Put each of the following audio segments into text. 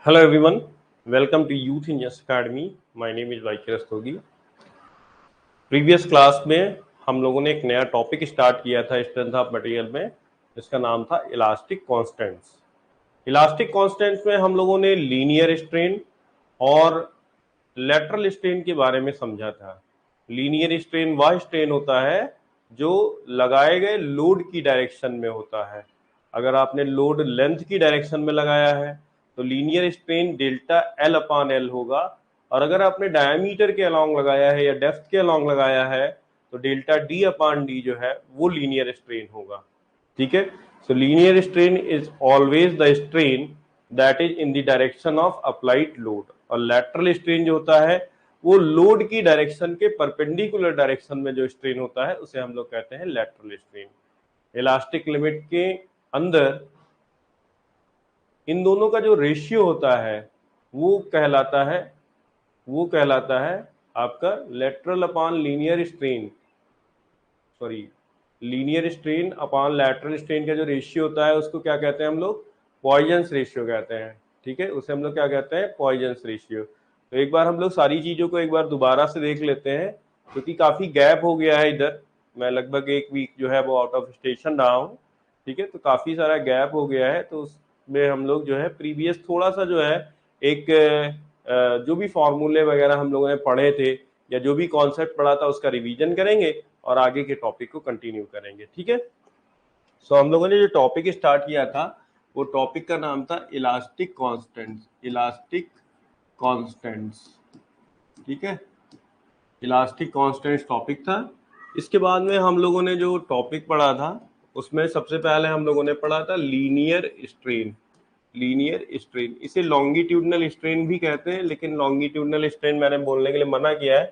Hello everyone, welcome to Youth in Yes Academy. My name is YK Rastogi. Previous class में हम लोगों ने एक नया टॉपिक स्टार्ट किया था स्ट्रेंथ ऑफ मटेरियल में, जिसका नाम था इलास्टिक कांस्टेंट्स। इलास्टिक कांस्टेंट्स में हम लोगों ने लीनियर स्ट्रेन और लेटरल स्ट्रेन के बारे में समझा था। लीनियर स्ट्रेन वह स्ट्रेन होता है जो लगाए गए लोड की डायरेक्शन में होता है। अगर आपने लोड लेंथ की डायरेक्शन में लगाया है तो linear strain delta L upon L होगा, और अगर आपने डायमीटर के अलॉन्ग लगाया है या डेप्थ के अलॉन्ग लगाया है तो डेल्टा डी अपान डी जो है वो लीनियर स्ट्रेन होगा। ठीक है, सो linear strain is always the strain that is in the direction of applied load, और लैटरल स्ट्रेन जो होता है वो लोड की डायरेक्शन के परपेंडिकुलर डायरेक्शन में जो स्ट्रेन होता है उसे हम लोग कहते हैं लैटरल स्ट्रेन। इलास्टिक लिमिट के अंदर इन दोनों का जो रेशियो होता है वो कहलाता है आपका लेटरल अपान लीनियर स्ट्रेन, लीनियर स्ट्रेन अपान लैटरल स्ट्रेन का जो रेशियो होता है उसको क्या कहते हैं हम लोग? पॉइजन्स रेशियो कहते हैं। ठीक है, उसे हम लोग क्या कहते हैं? Poisson's ratio. तो एक बार हम लोग सारी चीजों को एक बार दोबारा से देख लेते हैं, क्योंकि काफी गैप हो गया है इधर। मैं लगभग एक वीक जो है वो आउट ऑफ स्टेशन रहा हूँ। ठीक है, तो काफी सारा गैप हो गया है, तो उसमें हम लोग जो है प्रीवियस थोड़ा सा जो है एक जो भी फॉर्मूले वगैरह हम लोगों ने पढ़े थे या जो भी कॉन्सेप्ट पढ़ा था उसका रिवीजन करेंगे और आगे के टॉपिक को कंटिन्यू करेंगे। ठीक है, सो हम लोगों ने जो टॉपिक स्टार्ट किया था वो टॉपिक का नाम था इलास्टिक कांस्टेंट्स। इलास्टिक कांस्टेंट्स, ठीक है, इलास्टिक कांस्टेंट्स टॉपिक था। इसके बाद में हम लोगों ने जो टॉपिक पढ़ा था उसमें सबसे पहले हम लोगों ने पढ़ा था लीनियर स्ट्रेन। लीनियर स्ट्रेन, इसे लॉन्गिट्यूडनल स्ट्रेन भी कहते हैं, लेकिन लॉन्गिट्यूडनल स्ट्रेन मैंने बोलने के लिए मना किया है,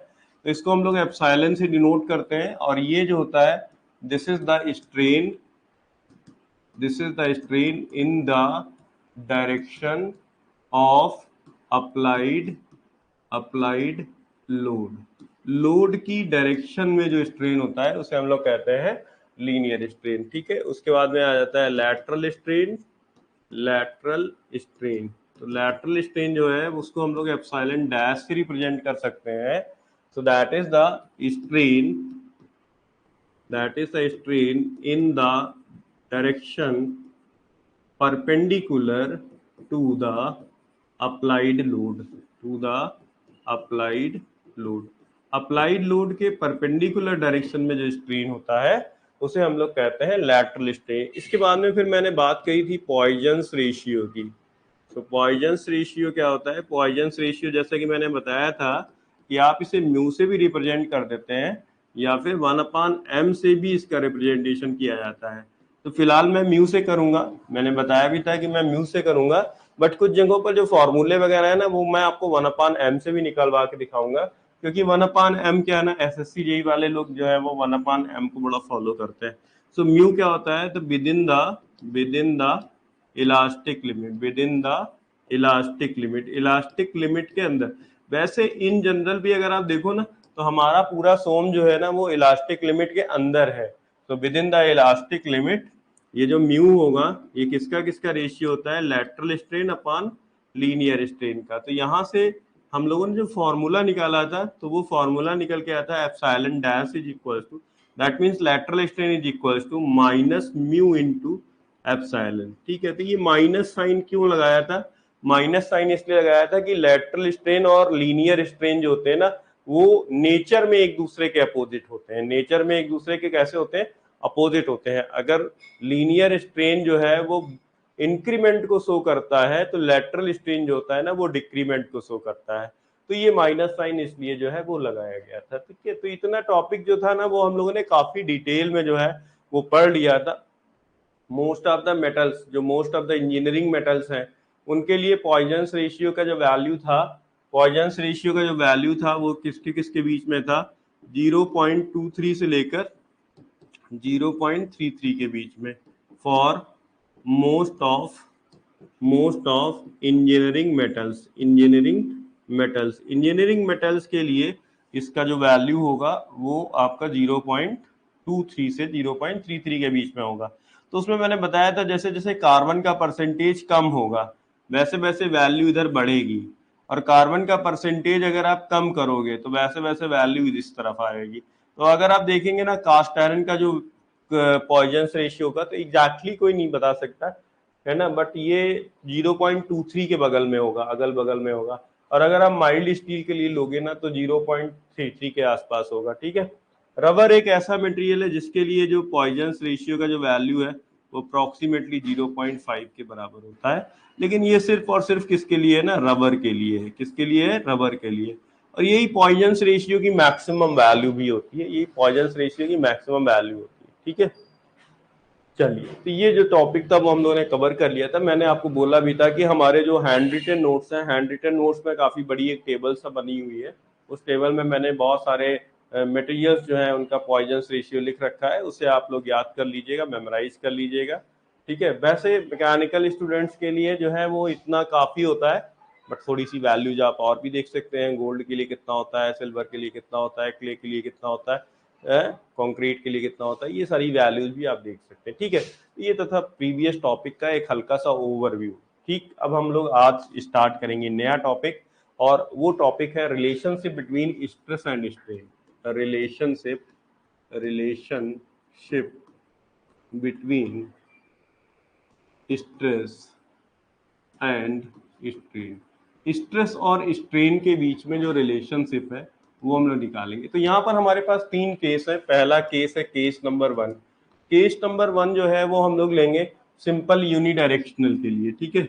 तो इसको हम लोग एप्सिलॉन से डिनोट करते हैं। और ये जो होता है this is the strain, this is the strain in the direction of applied load. Load की डायरेक्शन में जो स्ट्रेन होता है उसे हम लोग कहते हैं लीनियर स्ट्रेन। ठीक है, उसके बाद में आ जाता है लैटरल स्ट्रेन। लैटरल स्ट्रेन, तो लैटरल स्ट्रेन जो है उसको हम लोग एप्सिलॉन डैश से रिप्रेजेंट कर सकते हैं। So that is the strain, that is the strain in the direction perpendicular to the applied load, to the applied load. Applied load के परपेंडिकुलर डायरेक्शन में जो स्ट्रेन होता है उसे हम लोग कहते हैं लैटरल स्ट्रेन। इसके बाद में फिर मैंने बात कही थी पॉइजन्स रेशियो की। तो पॉइजन्स रेशियो क्या होता है? पॉइजन्स रेशियो जैसा कि मैंने बताया था कि आप इसे म्यू से भी रिप्रेजेंट कर देते हैं या फिर 1/m से भी इसका रिप्रेजेंटेशन किया जाता है। तो फिलहाल मैं म्यू से करूंगा, मैंने बताया भी था कि मैं म्यू से करूंगा, बट कुछ जगहों पर जो फॉर्मूले वगैरह है ना वो मैं आपको 1/m से भी निकलवा के दिखाऊंगा, क्योंकि 1/m क्या है ना, एसएससी जेई वाले लोग जो है वो 1/m को बड़ा फॉलो करते हैं। सो म्यू क्या होता है? तो with in the elastic limit, with in the elastic limit, elastic limit के अंदर। वैसे इन जनरल भी अगर आप देखो ना तो हमारा पूरा सोम जो है ना वो इलास्टिक लिमिट के अंदर है। तो with in the elastic limit, ये जो म्यू होगा ये किसका किसका रेशियो होता है? Lateral strain upon linear strain का। तो यहाँ से हम लोगों ने जो फॉर्मूला निकाला था तो वो फॉर्मूला निकल के आता है epsilon dash is equal to, that means lateral strain is equal to minus mu into epsilon. ठीक है, तो ये माइनस साइन क्यों लगाया था? माइनस साइन इसलिए लगाया था कि लैटरल स्ट्रेन और लीनियर स्ट्रेन जो होते हैं ना वो नेचर में एक दूसरे के अपोजिट होते हैं। नेचर में एक दूसरे के कैसे होते हैं? अपोजिट होते हैं। अगर लीनियर स्ट्रेन जो है वो इंक्रीमेंट को शो करता है तो लैटरल स्ट्रेन जो होता है ना वो डिक्रीमेंट को शो करता है। तो ये माइनस साइन इसलिए जो है वो लगाया गया था। ठीक है, तो इतना टॉपिक जो था ना वो हम लोगों ने काफी डिटेल में जो है वो पढ़ लिया था। मोस्ट ऑफ द मेटल्स, जो most of the engineering metals हैं उनके लिए पॉइजन्स रेशियो का जो वैल्यू था, पॉइजन्स रेशियो का जो वैल्यू था वो किसके किसके बीच में था? 0.23 से लेकर 0.33 के बीच में for most of engineering metals. Engineering metals के लिए इसका जो वैल्यू होगा वो आपका 0.23 से 0.33 के बीच में होगा। तो उसमें मैंने बताया था जैसे जैसे कार्बन का परसेंटेज कम होगा वैसे वैसे वैल्यू इधर बढ़ेगी, और कार्बन का परसेंटेज अगर आप कम करोगे तो वैसे वैसे वैल्यू इस तरफ आएगी। तो अगर आप देखेंगे ना कास्ट आयरन का जो पॉइजंस रेशियो का, तो एग्जैक्टली कोई नहीं बता सकता है ना, बट ये 0.23 के बगल में होगा, अगल बगल में होगा। और अगर आप माइल्ड स्टील के लिए लोगे ना तो 0.33 के आसपास होगा। ठीक है, रबर एक ऐसा मटेरियल है जिसके लिए जो पॉइजंस रेशियो का जो वैल्यू है वो अप्रोक्सीमेटली 0.5 के बराबर होता है। लेकिन ये सिर्फ और सिर्फ किसके लिए है ना, रबर के लिए है। किसके लिए है? रबर के लिए। और यही पॉइजंस रेशियो की मैक्सिमम वैल्यू भी होती है, यही पॉइजंस रेशियो की मैक्सिमम वैल्यू होती है। ठीक है, चलिए, तो ये जो टॉपिक था वो हम लोगों ने कवर कर लिया था। मैंने आपको बोला भी था कि हमारे जो हैंड रिटन नोट्स हैं, हैंड रिटन नोट्स में काफ़ी बड़ी एक टेबल सा बनी हुई है। उस टेबल में मैंने बहुत सारे मटेरियल्स जो हैं उनका पॉइजंस रेशियो लिख रखा है, उसे आप लोग याद कर लीजिएगा, मेमोराइज कर लीजिएगा। ठीक है, वैसे मैकेनिकल स्टूडेंट्स के लिए जो है वो इतना काफ़ी होता है, बट थोड़ी सी वैल्यूज आप और भी देख सकते हैं। गोल्ड के लिए कितना होता है, सिल्वर के लिए कितना होता है, क्ले के लिए कितना होता है, कंक्रीट के लिए कितना होता है, ये सारी वैल्यूज भी आप देख सकते हैं। ठीक है, ये तो था प्रीवियस टॉपिक का एक हल्का सा ओवरव्यू। ठीक, अब हम लोग आज स्टार्ट करेंगे नया टॉपिक, और वो टॉपिक है relationship between stress and strain. Relationship relationship between stress and strain. Stress और स्ट्रेन के बीच में जो रिलेशनशिप है वो हम लोग निकालेंगे। तो यहाँ पर हमारे पास तीन केस है। पहला केस है केस नंबर 1। केस नंबर 1 जो है वो हम लोग लेंगे सिंपल यूनिडायरेक्शनल के लिए। ठीक है,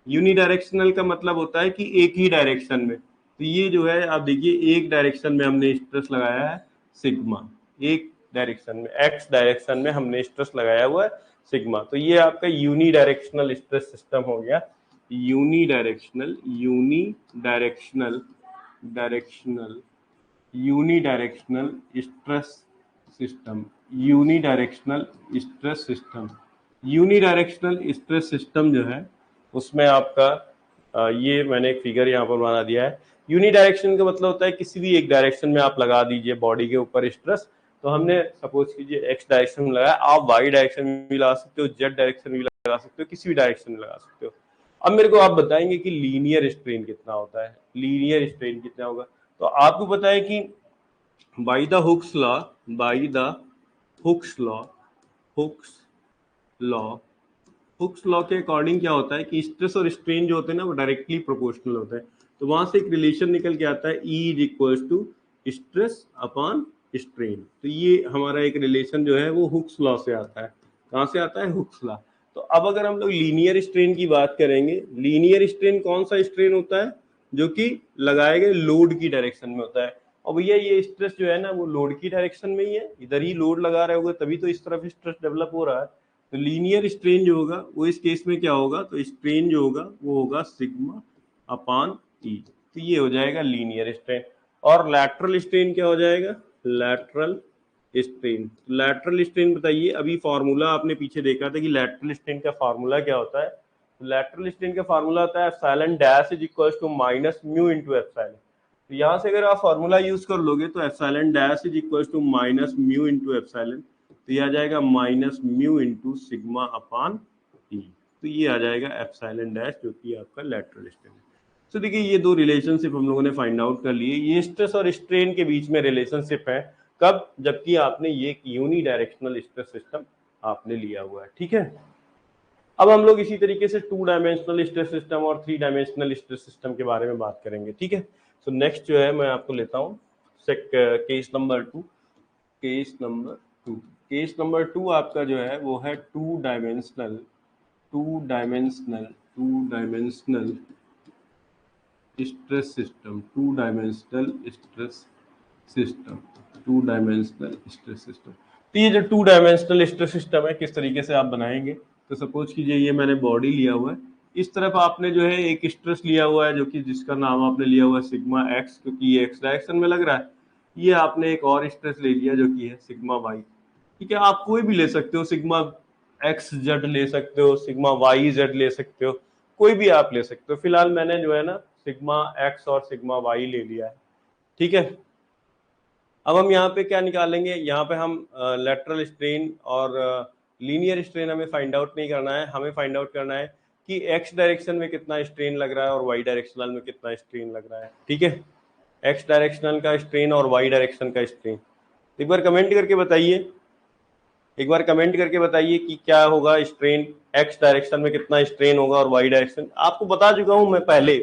यूनिडायरेक्शनल का मतलब होता है कि एक ही डायरेक्शन में। तो ये जो है आप देखिए, एक डायरेक्शन में हमने स्ट्रेस लगाया है सिग्मा, एक डायरेक्शन में, एक्स डायरेक्शन में हमने स्ट्रेस लगाया हुआ है सिग्मा। तो ये आपका यूनिडायरेक्शनल स्ट्रेस सिस्टम हो गया। Unidirectional unidirectional directional unidirectional stress system. Unidirectional stress system, unidirectional stress system जो है उसमें आपका ये मैंने एक फिगर यहाँ पर बना दिया है। यूनिडायरेक्शन का मतलब होता है किसी भी एक डायरेक्शन में आप लगा दीजिए बॉडी के ऊपर स्ट्रेस। तो हमने सपोज कीजिए एक्स डायरेक्शन में लगाया, आप वाई डायरेक्शन में भी लगा सकते हो, जेड डायरेक्शन में भी लगा सकते हो, किसी भी डायरेक्शन में लगा सकते हो। अब मेरे को आप बताएंगे कि लीनियर स्ट्रेन कितना होता है, लीनियर स्ट्रेन कितना होगा। तो आपको पता है कि by the Hooke's law, by the Hooke's law, Hooke's law, Hooke's law के अकॉर्डिंग क्या होता है कि स्ट्रेस और स्ट्रेन जो होते हैं ना वो डायरेक्टली प्रोपोर्शनल होते हैं। तो वहां से एक रिलेशन निकल के आता है, E is equal to stress upon strain. तो ये हमारा एक रिलेशन जो है वो हुक्स लॉ से आता है। कहाँ से आता है? Hooke's law. तो अब अगर हम लोग लीनियर स्ट्रेन की बात करेंगे, लीनियर स्ट्रेन कौन सा स्ट्रेन होता है? जो कि लगाए गए लोड की डायरेक्शन में होता है। और भैया ये स्ट्रेस जो है ना वो लोड की डायरेक्शन में ही है, इधर ही लोड लगा रहे होगे तभी तो इस तरफ स्ट्रेस डेवलप हो रहा है। तो लीनियर स्ट्रेन जो होगा वो इस केस में क्या होगा? तो स्ट्रेन जो होगा वो होगा सिग्मा अपान ई। तो ये हो जाएगा लीनियर स्ट्रेन। और लैटरल स्ट्रेन क्या हो जाएगा? Lateral strain. लैटरल स्ट्रेन बताइए, अभी फॉर्मूला आपने पीछे देखा था कि लैटरल स्ट्रेन का फॉर्मूला क्या होता है। लैटरल स्ट्रेन का फॉर्मूला होता है epsilon dash is equal to minus mu into epsilon. तो यहाँ से अगर आप फॉर्मूला यूज कर लोगे तो epsilon dash is equal to minus mu into epsilon, तो ये आ जाएगा minus mu into sigma upon E. तो ये आ जाएगा एप्सिलॉन डैश जो कि आपका लैटरल स्ट्रेन है। तो देखिए ये दो रिलेशनशिप हम लोगों ने फाइंड आउट कर लिए। ये स्ट्रेस और स्ट्रेन के बीच में रिलेशनशिप है कब? जबकि आपने ये यूनी डायरेक्शनल स्ट्रेस सिस्टम आपने लिया हुआ है। ठीक है, अब हम लोग इसी तरीके से 2 डायमेंशनल स्ट्रेस सिस्टम और 3 डायमेंशनल स्ट्रेस सिस्टम के बारे में बात करेंगे। ठीक है, तो नेक्स्ट जो है मैं आपको लेता हूँ case number 2। Case number 2, case number 2 आपका जो है वो है 2 dimensional stress system. 2 dimensional stress system, 2 dimensional stress system. तो ये जो 2 डायमेंशनल स्ट्रेस सिस्टम है किस तरीके से आप बनाएंगे? तो सपोज कीजिए ये मैंने बॉडी लिया हुआ है, इस तरफ आपने जो है एक स्ट्रेस लिया हुआ है जो कि जिसका नाम आपने लिया हुआ है सिग्मा एक्स, क्योंकि ये एक्स डायरेक्शन में लग रहा है। ये आपने एक और स्ट्रेस ले लिया जो कि है सिग्मा वाई। ठीक है, आप कोई भी ले सकते हो, सिग्मा एक्स जेड ले सकते हो, सिग्मा वाई जेड ले सकते हो, कोई भी आप ले सकते हो। फिलहाल मैंने जो है ना सिग्मा एक्स और सिग्मा वाई ले लिया है। ठीक है, अब हम यहाँ पे क्या निकालेंगे? यहाँ पे हम लेटरल स्ट्रेन और लीनियर स्ट्रेन हमें फाइंड आउट नहीं करना है, हमें फाइंड आउट करना है कि एक्स डायरेक्शन में कितना स्ट्रेन लग रहा है और वाई डायरेक्शनल में कितना स्ट्रेन लग रहा है। ठीक है, एक्स डायरेक्शनल का स्ट्रेन और वाई डायरेक्शन का स्ट्रेन। एक बार कमेंट करके बताइए, एक बार कमेंट करके बताइए कि क्या होगा स्ट्रेन, एक्स डायरेक्शन में कितना स्ट्रेन होगा और वाई डायरेक्शन। आपको बता चुका हूं मैं पहले,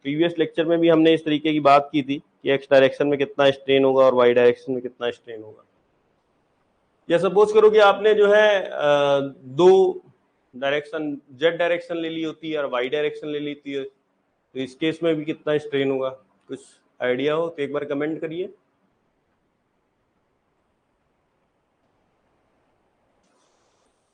प्रीवियस लेक्चर में भी हमने इस तरीके की बात की थी कि एक्स डायरेक्शन में कितना स्ट्रेन होगा और वाई डायरेक्शन में कितना स्ट्रेन होगा। या सपोज करो कि आपने जो है दो डायरेक्शन, जेड डायरेक्शन ले ली होती है और वाई डायरेक्शन ले ली होती है, तो इस केस में भी कितना स्ट्रेन होगा, कुछ आइडिया हो तो एक बार कमेंट करिए।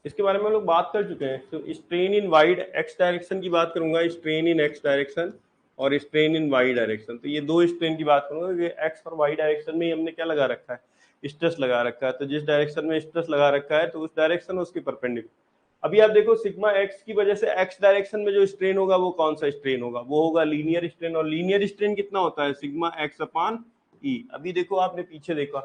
इसके बारे में हम लोग बात कर चुके हैं। तो strain in wide x direction की बात करूंगा, स्ट्रेन इन एक्स डायरेक्शन और स्ट्रेन इन वाई डायरेक्शन। तो ये दो स्ट्रेन की बात करूंगा, ये एक्स और वाई डायरेक्शन में हमने क्या लगा रखा है, स्ट्रेस लगा रखा है। तो जिस डायरेक्शन में स्ट्रेस लगा रखा है तो उस डायरेक्शन उसकी परपेंडिकुलर। अभी आप देखो सिग्मा एक्स की वजह से एक्स डायरेक्शन में जो स्ट्रेन होगा वो कौन सा स्ट्रेन होगा, वो होगा लीनियर स्ट्रेन। और लीनियर स्ट्रेन कितना होता है, सिग्मा एक्स अपॉन ई। अभी देखो आपने पीछे देखा,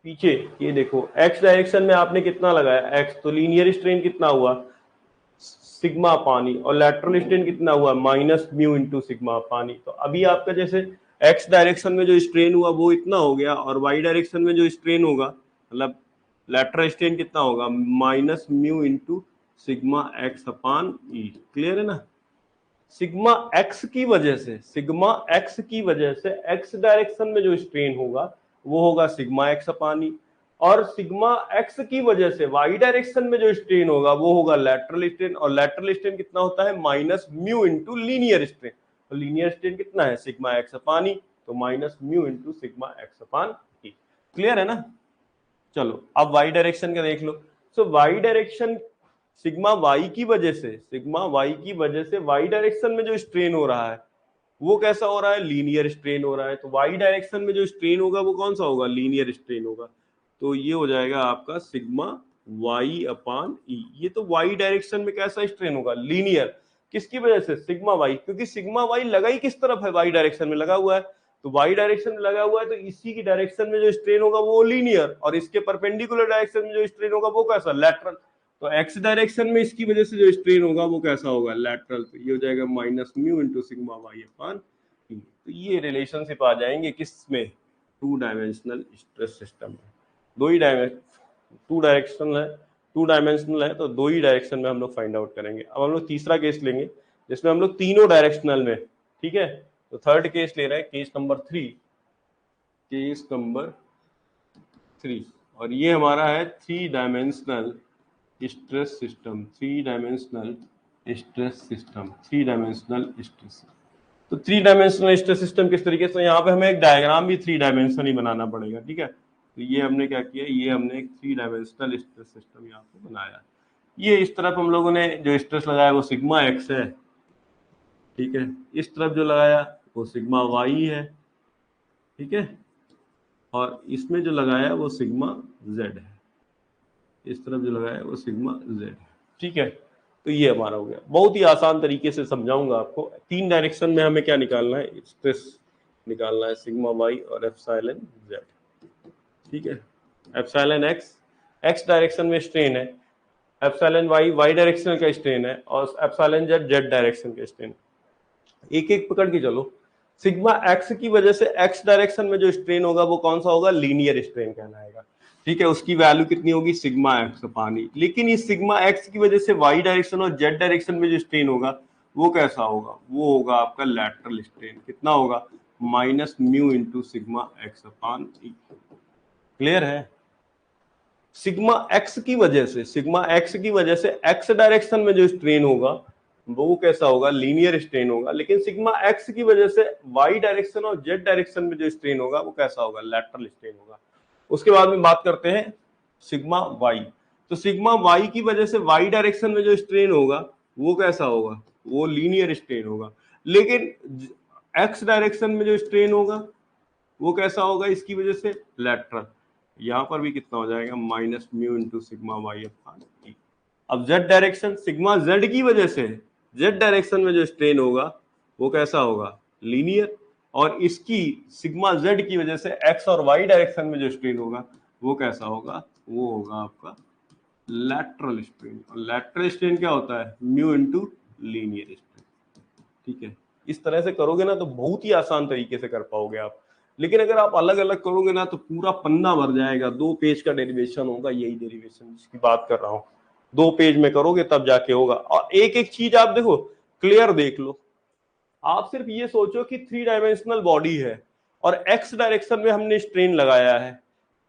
पीछे ये देखो एक्स डायरेक्शन में आपने कितना लगाया एक्स, तो लीनियर स्ट्रेन कितना हुआ सिग्मा पानी, और लैटरल स्ट्रेन कितना हुआ माइनस म्यू इंटू सिग्मा पानी। तो अभी आपका जैसे एक्स डायरेक्शन में जो स्ट्रेन हुआ वो इतना हो गया, और वाई डायरेक्शन में जो स्ट्रेन होगा मतलब लैटरल स्ट्रेन कितना होगा minus mu into sigma x upon E. Clear है ना। सिग्मा एक्स की वजह से, सिग्मा एक्स की वजह से एक्स डायरेक्शन में जो स्ट्रेन होगा वो होगा सिग्मा एक्स अपान ई, और सिग्मा एक्स की वजह से वाई डायरेक्शन में जो स्ट्रेन होगा वो होगा लैटरल स्ट्रेन, और लैटरल स्ट्रेन कितना होता है minus mu into linear strain. तो लीनियर स्ट्रेन कितना है सिग्मा एक्स अपान ई, तो minus mu into sigma x upon E. Clear है ना। चलो अब वाई डायरेक्शन का देख लो। So y direction sigma y की वजह से, सिग्मा वाई की वजह से वाई डायरेक्शन में जो स्ट्रेन हो रहा है वो कैसा हो रहा है, लीनियर स्ट्रेन हो रहा है। तो वाई डायरेक्शन में जो स्ट्रेन होगा वो कौन सा होगा, लीनियर स्ट्रेन होगा। तो ये हो जाएगा आपका सिग्मा वाई अपान ई। ये तो वाई डायरेक्शन में कैसा स्ट्रेन होगा, लीनियर। किसकी वजह से, सिग्मा वाई, क्योंकि सिग्मा वाई लगा ही किस तरफ है, वाई डायरेक्शन में लगा हुआ है। तो वाई डायरेक्शन में लगा हुआ है तो इसी की डायरेक्शन में जो स्ट्रेन होगा वो लीनियर, और इसके परपेंडिकुलर डायरेक्शन में जो स्ट्रेन होगा वो कैसा, लैटरल। तो एक्स डायरेक्शन में इसकी वजह से जो स्ट्रेन होगा वो कैसा होगा, लैटरल। तो ये हो जाएगा minus mu into sigma y upon E. तो ये रिलेशनशिप आ जाएंगे किसमें, टू डायमेंशनल स्ट्रेस सिस्टम में। दो ही टू डायरेक्शनल है, टू डायमेंशनल है, तो दो ही डायरेक्शन में हम लोग फाइंड आउट करेंगे। अब हम लोग तीसरा केस लेंगे जिसमें हम लोग तीनों डायरेक्शनल में। ठीक है, तो थर्ड केस ले रहे हैं, केस नंबर 3, केस नंबर 3। और ये हमारा है 3 dimensional stress system, 3 dimensional stress system, 3 dimensional stress. तो 3 डायमेंशनल स्ट्रेस सिस्टम किस तरीके से, यहाँ पे हमें एक डायग्राम भी 3 डायमेंशनल ही बनाना पड़ेगा। ठीक है, तो ये हमने क्या किया, ये हमने एक 3 डायमेंशनल स्ट्रेस सिस्टम यहाँ पे बनाया। ये इस तरफ हम लोगों ने जो स्ट्रेस लगाया वो सिग्मा एक्स है। ठीक है, इस तरफ जो लगाया वो सिग्मा वाई है। ठीक है, और इसमें जो लगाया वो सिग्मा जेड है। इस तरफ जो लगाया वो सिग्मा जेड है। ठीक है, तो ये हमारा हो गया। बहुत ही आसान तरीके से समझाऊंगा आपको। 3 डायरेक्शन में हमें क्या निकालना है, स्ट्रेस निकालना है, सिग्मा वाई और एप्सिलॉन जेड। ठीक है, एप्सिलॉन एक्स एक्स डायरेक्शन में स्ट्रेन है, एप्सिलॉन वाई वाई डायरेक्शन का स्ट्रेन है, और एप्सिलॉन जेड जेड डायरेक्शन का स्ट्रेन। एक एक पकड़ के चलो। सिग्मा एक्स की वजह से एक्स डायरेक्शन में जो स्ट्रेन होगा वो कौन सा होगा, लीनियर स्ट्रेन कहलाएगा। ठीक है, उसकी वैल्यू कितनी होगी, सिग्मा एक्स पानी। लेकिन इस सिग्मा एक्स की वजह से वाई डायरेक्शन और जेड डायरेक्शन में जो स्ट्रेन होगा वो कैसा होगा, वो होगा आपका लैटरल स्ट्रेन। कितना होगा, minus mu into sigma x upon E. Clear है। सिग्मा एक्स की वजह से, सिग्मा एक्स की वजह से एक्स डायरेक्शन में जो स्ट्रेन होगा वो कैसा होगा, लीनियर स्ट्रेन होगा। लेकिन सिग्मा एक्स की वजह से वाई डायरेक्शन और जेड डायरेक्शन में जो स्ट्रेन होगा वो कैसा होगा, लैटरल स्ट्रेन होगा। उसके बाद में बात करते हैं सिग्मा वाई। तो सिग्मा वाई की वजह से वाई डायरेक्शन में जो स्ट्रेन होगा वो कैसा होगा, वो लीनियर स्ट्रेन होगा। लेकिन एक्स डायरेक्शन में जो स्ट्रेन होगा वो कैसा होगा, इसकी वजह से लैटरल। यहाँ पर भी कितना हो जाएगा, minus mu into sigma y upon E. अब जेड डायरेक्शन, सिग्मा जेड की वजह से जेड डायरेक्शन में जो स्ट्रेन होगा वो कैसा होगा, लीनियर। और इसकी सिग्मा जेड की वजह से एक्स और वाई डायरेक्शन में जो स्ट्रेन होगा वो कैसा होगा, वो होगा आपका लैटरल स्ट्रेन। और लैटरल स्ट्रेन क्या होता है, म्यू इंटू लीनियर स्ट्रेन। ठीक है, इस तरह से करोगे ना तो बहुत ही आसान तरीके से कर पाओगे आप। लेकिन अगर आप अलग अलग करोगे ना तो पूरा पन्ना भर जाएगा, 2 पेज का डेरिवेशन होगा, यही डेरिवेशन जिसकी बात कर रहा हूं, 2 पेज में करोगे तब जाके होगा। और एक एक चीज आप देखो, क्लियर देख लो। आप सिर्फ ये सोचो कि 3 डायमेंशनल बॉडी है और एक्स डायरेक्शन में हमने स्ट्रेन लगाया है,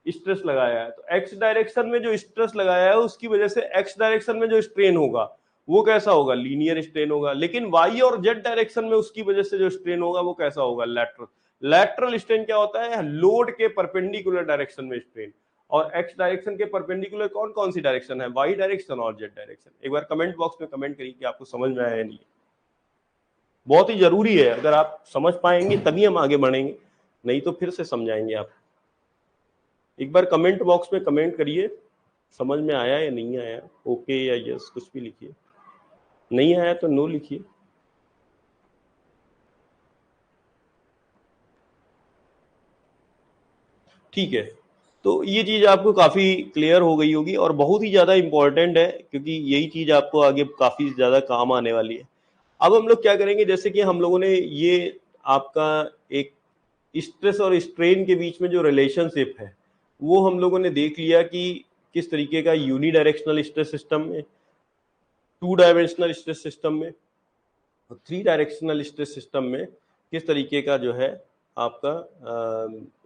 स्ट्रेस लगाया है, तो एक्स डायरेक्शन में जो स्ट्रेस लगाया है उसकी वजह से एक्स डायरेक्शन में जो स्ट्रेन होगा वो कैसा होगा, लीनियर स्ट्रेन होगा। लेकिन वाई और जेड डायरेक्शन में उसकी वजह से जो स्ट्रेन होगा वो कैसा होगा, लैटरल। लैटरल स्ट्रेन क्या होता है, लोड के परपेंडिकुलर डायरेक्शन में स्ट्रेन। और एक्स डायरेक्शन के परपेंडिकुलर कौन कौन सी डायरेक्शन है, वाई डायरेक्शन और जेड डायरेक्शन। एक बार कमेंट बॉक्स में कमेंट करिए कि आपको समझ में आया या नहीं। बहुत ही जरूरी है, अगर आप समझ पाएंगे तभी हम आगे बढ़ेंगे, नहीं तो फिर से समझाएंगे आप। एक बार कमेंट बॉक्स में कमेंट करिए, समझ में आया या नहीं आया, ओके या यस कुछ भी लिखिए, नहीं आया तो नो लिखिए। ठीक है, तो ये चीज आपको काफी क्लियर हो गई होगी और बहुत ही ज्यादा इंपॉर्टेंट है, क्योंकि यही चीज आपको आगे काफी ज्यादा काम आने वाली है। अब हम लोग क्या करेंगे, जैसे कि हम लोगों ने ये आपका एक स्ट्रेस और स्ट्रेन के बीच में जो रिलेशनशिप है वो हम लोगों ने देख लिया कि किस तरीके का यूनी डायरेक्शनल स्ट्रेस सिस्टम में, 2 डायमेंशनल स्ट्रेस सिस्टम में और 3 डायरेक्शनल स्ट्रेस सिस्टम में किस तरीके का जो है आपका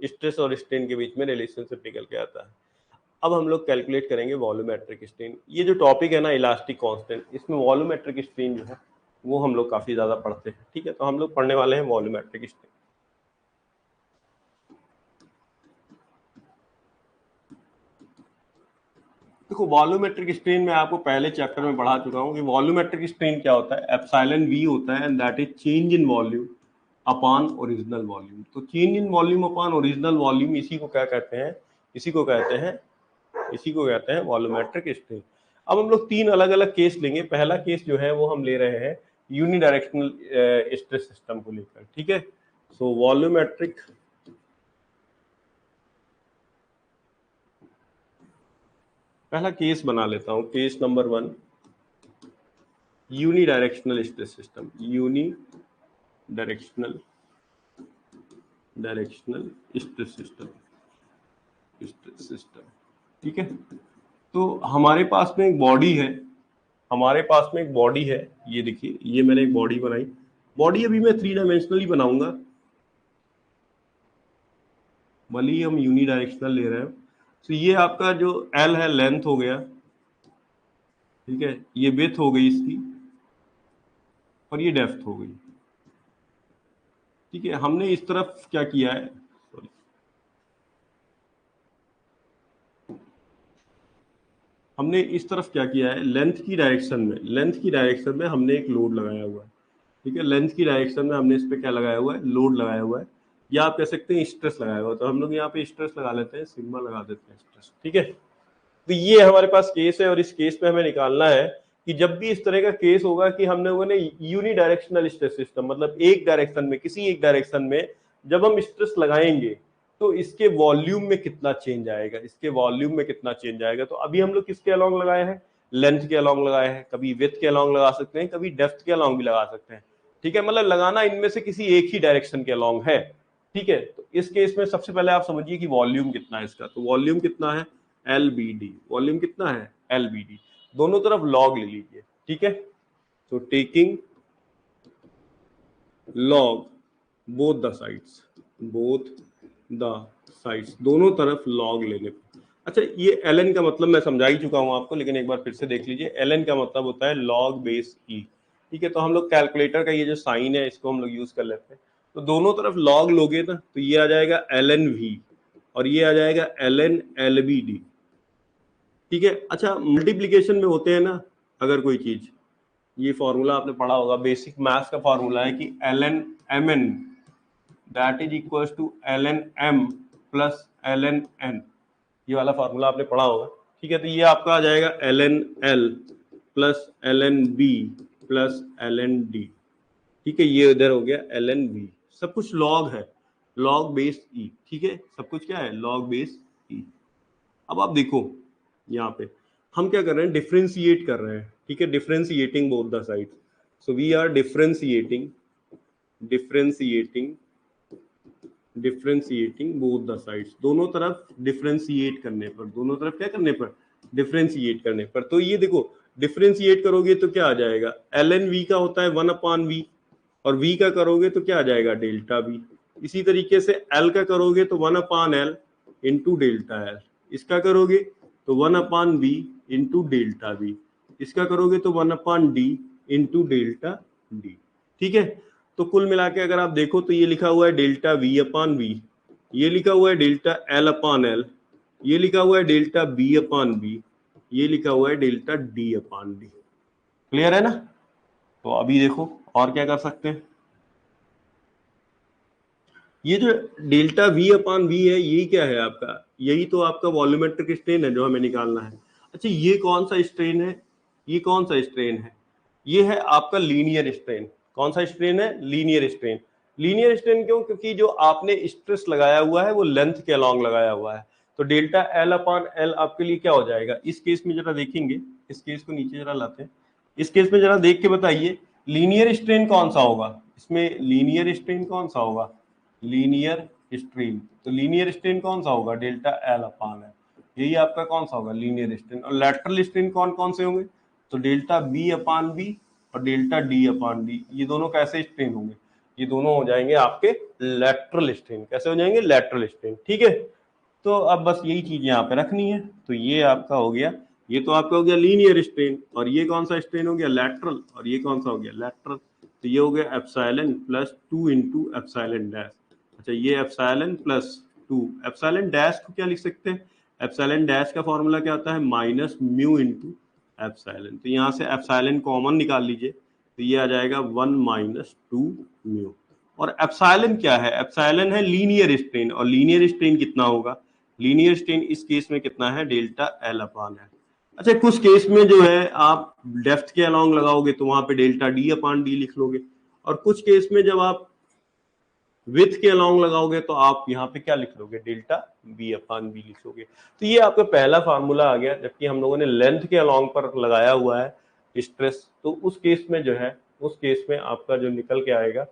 स्ट्रेस और स्ट्रेन के बीच में रिलेशनशिप निकल के आता है। अब हम लोग कैलकुलेट करेंगे वॉल्यूमेट्रिक स्ट्रेन। ये जो टॉपिक है ना इलास्टिक कांस्टेंट, इसमें वॉल्यूमेट्रिक स्ट्रेन जो है वो हम लोग काफी ज्यादा पढ़ते हैं। ठीक है, तो हम लोग पढ़ने वाले हैं वॉल्यूमेट्रिक स्ट्रेन। देखो, वॉल्यूमेट्रिक स्ट्रेन में आपको पहले चैप्टर में पढ़ा चुका हूं कि वॉल्यूमेट्रिक स्ट्रेन क्या होता है, एप्सिलॉन वी होता है and that is change in volume upon original volume. तो change in volume upon original volume, इसी को क्या कहते हैं, इसी को कहते हैं वॉल्यूमेट्रिक स्ट्रेन। अब हम लोग 3 अलग अलग केस लेंगे। पहला केस जो है वो हम ले रहे हैं यूनिडायरेक्शनल स्ट्रेस सिस्टम को लेकर। ठीक है, सो वॉल्यूमेट्रिक, पहला केस बना लेता हूं, case number 1 unidirectional stress system, unidirectional stress system. ठीक है, तो हमारे पास में एक बॉडी है, ये देखिए, ये मैंने एक बॉडी बनाई। बॉडी अभी मैं 3 डायमेंशनली बनाऊंगा, भले ही हम यूनिडायरेक्शनल ले रहे हैं। तो ये आपका जो एल है लेंथ हो गया, ठीक है, ये विड्थ हो गई इसकी और ये डेप्थ हो गई। ठीक है, हमने इस तरफ क्या किया है, हमने इस तरफ क्या किया है, लेंथ की डायरेक्शन में हमने एक लोड लगाया हुआ है। ठीक है, लेंथ की डायरेक्शन में हमने इस पे क्या लगाया हुआ है, लोड लगाया हुआ है, या आप कह सकते हैं स्ट्रेस लगाया हुआ है। तो हम लोग यहाँ पे स्ट्रेस लगा लेते हैं, सिग्मा लगा देते हैं स्ट्रेस। ठीक है, तो ये हमारे पास केस है और इस केस में हमें निकालना है कि जब भी इस तरह का केस होगा कि हम लोगों ने यूनिडायरेक्शनल स्ट्रेस सिस्टम, मतलब एक डायरेक्शन में, किसी एक डायरेक्शन में जब हम स्ट्रेस लगाएंगे तो इसके वॉल्यूम में कितना चेंज आएगा, तो अभी हम लोग किसके अलोंग लगाए हैं, लेंथ के अलोंग लगाए हैं, कभी विड्थ के अलोंग लगा सकते हैं, कभी डेप्थ के अलोंग भी लगा सकते हैं। ठीक है, मतलब लगाना इनमें से किसी एक ही डायरेक्शन के अलोंग है। ठीक है, तो इस केस में सबसे पहले आप समझिए कि वॉल्यूम कितना है इसका। तो वॉल्यूम कितना है, LBD, वॉल्यूम कितना है, LBD। दोनों तरफ लॉग ले लीजिए। ठीक है, तो taking log both the sides, दोनों तरफ लॉग लेने पर। अच्छा, ये ln का मतलब मैं समझा ही चुका हूं आपको, लेकिन एक बार फिर से देख लीजिए। ln का मतलब होता है लॉग बेस ई। ठीक है, तो हम लोग कैलकुलेटर का ये जो साइन है इसको हम लोग यूज कर लेते हैं। तो दोनों तरफ लॉग लोगे ना तो ये आ जाएगा ln v और ये आ जाएगा ln LBD। ठीक है, अच्छा, मल्टीप्लीकेशन में होते हैं ना अगर कोई चीज, ये फॉर्मूला आपने पढ़ा होगा, बेसिक मैथ्स का फॉर्मूला है कि ln mn that is equal to ln m plus ln n। ये वाला फॉर्मूला आपने पढ़ा होगा। ठीक है, तो ये आपका आ जाएगा ln l plus ln b plus ln d। ठीक है, ये इधर हो गया ln v, सब कुछ लॉग है, लॉग बेस e। ठीक है, सब कुछ क्या है, लॉग बेस e। अब आप देखो यहाँ पे हम क्या कर रहे हैं, डिफ्रेंशिएट कर रहे हैं। ठीक है, differentiating both the side. So we are differentiating both the sides, दोनों तरफ डिफरेंशिएट करने पर, दोनों तरफ क्या करने पर, डिफरेंशिएट करने पर। तो ये देखो डिफरेंशिएट करोगे तो क्या आ जाएगा, एल एन वी का होता है 1/v, और v का करोगे तो क्या आ जाएगा, डेल्टा v। इसी तरीके से l का करोगे तो 1/l इंटू डेल्टा l, इसका करोगे तो 1/v इंटू डेल्टा v, इसका करोगे तो 1/d इंटू डेल्टा d। ठीक है, तो कुल मिला के अगर आप देखो तो ये लिखा हुआ है डेल्टा v/v, ये लिखा हुआ है डेल्टा l/l, ये लिखा हुआ है डेल्टा b/b, ये लिखा हुआ है डेल्टा d/d। क्लियर है ना? तो अभी देखो और क्या कर सकते हैं, ये जो डेल्टा v/v है यही क्या है आपका, यही तो आपका वॉल्यूमेट्रिक स्ट्रेन है जो हमें निकालना है। अच्छा ये कौन सा स्ट्रेन है, ये कौन सा स्ट्रेन है, ये है आपका लीनियर स्ट्रेन। कौन सा स्ट्रेन है, लीनियर स्ट्रेन। लीनियर स्ट्रेन क्यों, क्योंकि जो आपने स्ट्रेस लगाया हुआ है वो लेंथ के अलोंग लगाया हुआ है। तो डेल्टा l/l आपके लिए क्या हो जाएगा, इस केस में जरा देखेंगे, इस केस को नीचे जरा लाते हैं, इस केस में जरा देख के बताइए लीनियर स्ट्रेन कौन सा होगा, इसमें लीनियर स्ट्रेन कौन सा होगा, लीनियर स्ट्रेन। तो लीनियर स्ट्रेन कौन सा होगा, डेल्टा l/l, यही आपका कौन सा होगा, लीनियर स्ट्रेन। और लैटरल स्ट्रेन कौन कौन से होंगे, तो डेल्टा b/b और डेल्टा d/d, ये दोनों कैसे स्ट्रेन होंगे, ये दोनों हो जाएंगे आपके लैटरल स्ट्रेन। कैसे हो जाएंगे, लैटरल स्ट्रेन। ठीक है, तो अब बस यही चीज यहाँ पे रखनी है। तो ये आपका हो गया, ये तो आपका हो गया लीनियर स्ट्रेन, और ये कौन सा स्ट्रेन हो गया, लैटरल, और ये कौन सा हो गया, लैटरल। तो ये हो गया epsilon plus 2 into epsilon dash. अच्छा ये एप्सिलॉन प्लस 2, एप्सिलॉन डैश को क्या लिख सकते हैं, एप्सिलॉन डैश का फॉर्मूला क्या आता है, माइनस म्यू इंटू एप्सिलॉन। तो यहाँ से एप्सिलॉन कॉमन निकाल लीजिए, तो ये आ जाएगा 1 माइनस 2 म्यू। और एप्सिलॉन क्या है, एप्सिलॉन है लीनियर स्ट्रेन, और लीनियर स्ट्रेन कितना होगा, लीनियर स्ट्रेन इस केस में कितना है, डेल्टा l/l। अच्छा कुछ केस में जो है आप डेप्थ के अलोंग लगाओगे तो वहां पे डेल्टा d/d लिख लोगे, और कुछ केस में जब आप विथ के अलोंग लगाओगे तो आप यहाँ पे क्या लिख लोगे, डेल्टा b/b लिखोगे। तो ये आपका पहला फार्मूला आ गया। जबकि हम लोगों ने लेंथ के अलोंग पर लगाया हुआ है स्ट्रेस, तो उस केस में जो है, उस केस में आपका जो निकल के आएगा,